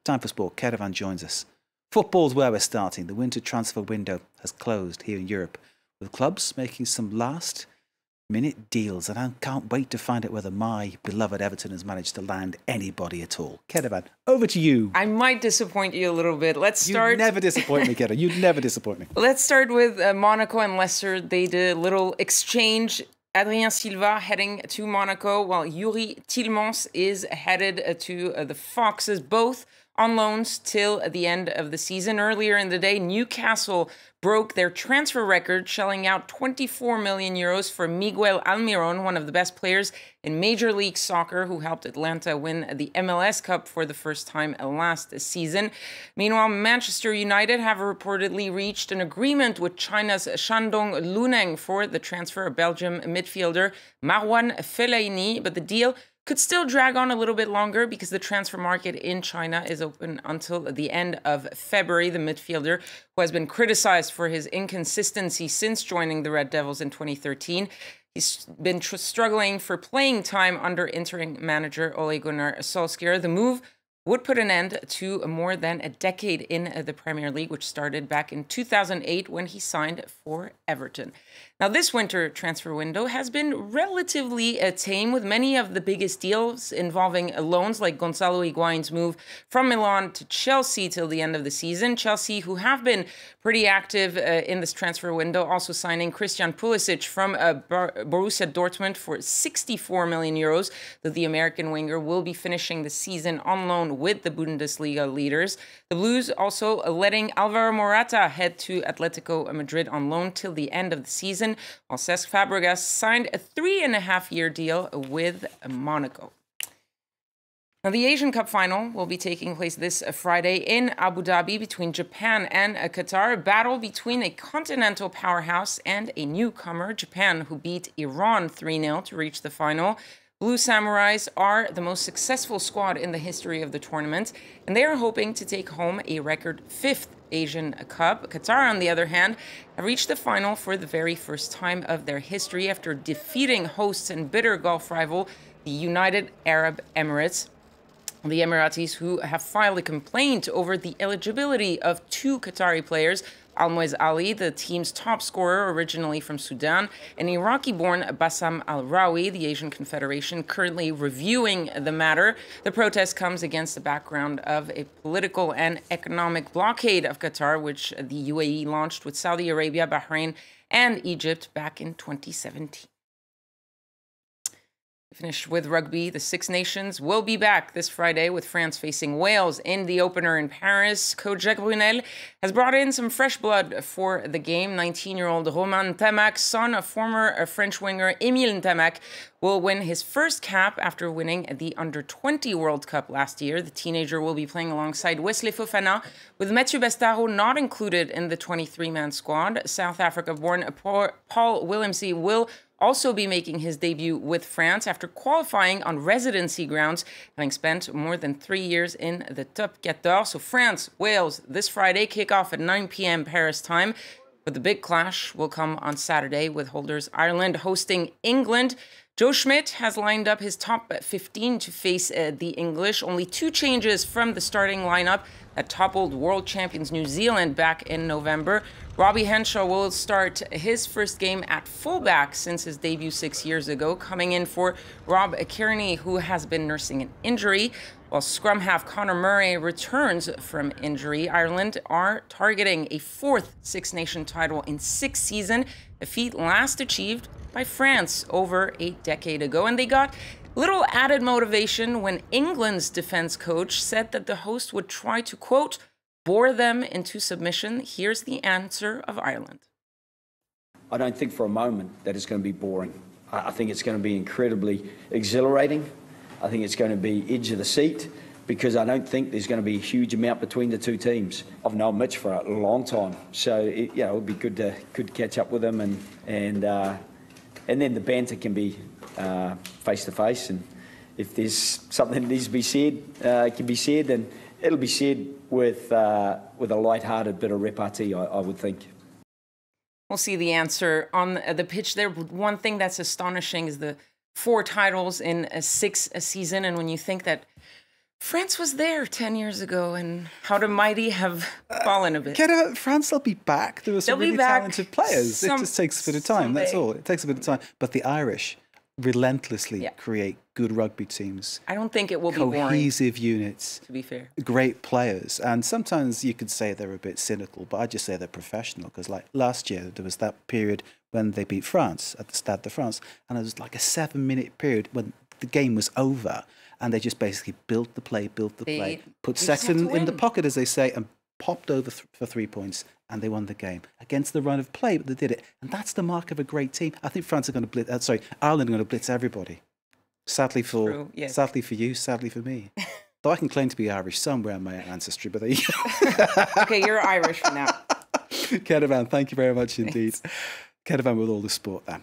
Time for sport. Kerevan joins us. Football's where we're starting. The winter transfer window has closed here in Europe, with clubs making some last-minute deals, and I can't wait to find out whether my beloved Everton has managed to land anybody at all. Kerevan, over to you. I might disappoint you a little bit. Let's start. You never disappoint me, Kerevan. You never disappoint me. Let's start with Monaco and Leicester. They did a little exchange. Adrien Silva heading to Monaco, while Youri Tielemans is headed to the Foxes, both on loans till the end of the season. Earlier in the day, Newcastle broke their transfer record, shelling out 24 million euros for Miguel Almiron, one of the best players in Major League Soccer, who helped Atlanta win the MLS Cup for the first time last season. Meanwhile, Manchester United have reportedly reached an agreement with China's Shandong Luneng for the transfer of Belgium midfielder Marwan Fellaini, but the deal could still drag on a little bit longer because the transfer market in China is open until the end of February. The midfielder, who has been criticized for his inconsistency since joining the Red Devils in 2013, he's been struggling for playing time under interim manager Ole Gunnar Solskjaer. The move would put an end to more than a decade in the Premier League, which started back in 2008 when he signed for Everton. Now, this winter transfer window has been relatively tame, with many of the biggest deals involving loans, like Gonzalo Higuain's move from Milan to Chelsea till the end of the season. Chelsea, who have been pretty active in this transfer window, also signing Christian Pulisic from Borussia Dortmund for 64 million euros, though the American winger will be finishing the season on loan with the Bundesliga leaders. The Blues also letting Alvaro Morata head to Atletico Madrid on loan till the end of the season, while Cesc Fabregas signed a 3.5-year deal with Monaco. Now, the Asian Cup final will be taking place this Friday in Abu Dhabi between Japan and Qatar, a battle between a continental powerhouse and a newcomer, Japan, who beat Iran 3-0 to reach the final. Blue Samurais are the most successful squad in the history of the tournament, and they are hoping to take home a record 5th Asian Cup. Qatar, on the other hand, have reached the final for the very first time of their history after defeating hosts and bitter Gulf rival, the United Arab Emirates. The Emiratis, who have filed a complaint over the eligibility of 2 Qatari players, Almoez Ali, the team's top scorer originally from Sudan, and Iraqi-born Bassam Al-Rawi, the Asian Confederation, currently reviewing the matter. The protest comes against the background of a political and economic blockade of Qatar, which the UAE launched with Saudi Arabia, Bahrain, and Egypt back in 2017. Finished with rugby. The Six Nations will be back this Friday with France facing Wales in the opener in Paris. Coach Jacques Brunel has brought in some fresh blood for the game. 19-year-old Romain Ntamack, son of former French winger Émile Ntamack, will win his first cap after winning the Under-20 World Cup last year. The teenager will be playing alongside Wesley Fofana, with Mathieu Bastaro not included in the 23-man squad. South Africa-born Paul Willemse will also be making his debut with France after qualifying on residency grounds, having spent more than 3 years in the top 14. So France, Wales, this Friday, kick off at 9 p.m. Paris time. But the big clash will come on Saturday, with holders Ireland hosting England. Joe Schmidt has lined up his top 15 to face the English. Only 2 changes from the starting lineup that toppled world champions New Zealand back in November. Robbie Henshaw will start his first game at fullback since his debut 6 years ago, coming in for Rob Kearney, who has been nursing an injury. While scrum half Conor Murray returns from injury, Ireland are targeting a 4th Six Nation title in 6 seasons, a feat last achieved by France over a decade ago. And they got little added motivation when England's defense coach said that the host would try to, quote, bore them into submission. Here's the answer of Ireland. I don't think for a moment that it's going to be boring. I think it's going to be incredibly exhilarating. I think it's going to be edge of the seat, because I don't think there's going to be a huge amount between the 2 teams. I've known Mitch for a long time, so it would be good to catch up with him, and then the banter can be face to face, and if there's something that needs to be said, it can be said, and it'll be said with a light-hearted bit of repartee, I would think. We'll see the answer on the pitch there. One thing that's astonishing is the 4 titles in a 6 season, and when you think that France was there 10 years ago, and how the mighty have fallen a bit. France will be back. There were some They'll be really back talented players. It just takes a bit of time. That's someday. all. It takes a bit of time. But the Irish relentlessly Yeah. create good rugby teams, I don't think it will be boring, cohesive units, to be fair. great players. And sometimes you could say they're a bit cynical, but I just say they're professional because, like last year, there was that period when they beat France at the Stade de France, and it was like a 7-minute period when the game was over, and they just basically built the play, put They just Sexton had to in the win. pocket, as they say, and popped over for 3 points, and they won the game against the run of play, but they did it. And that's the mark of a great team. I think France are going to blitz, Ireland are going to blitz everybody. Sadly for True, yes. sadly for you, sadly for me. Though I can claim to be Irish somewhere in my ancestry, but there you go. Okay, you're Irish for now. Kedavan, thank you very much indeed. Kedavan with all the sport there.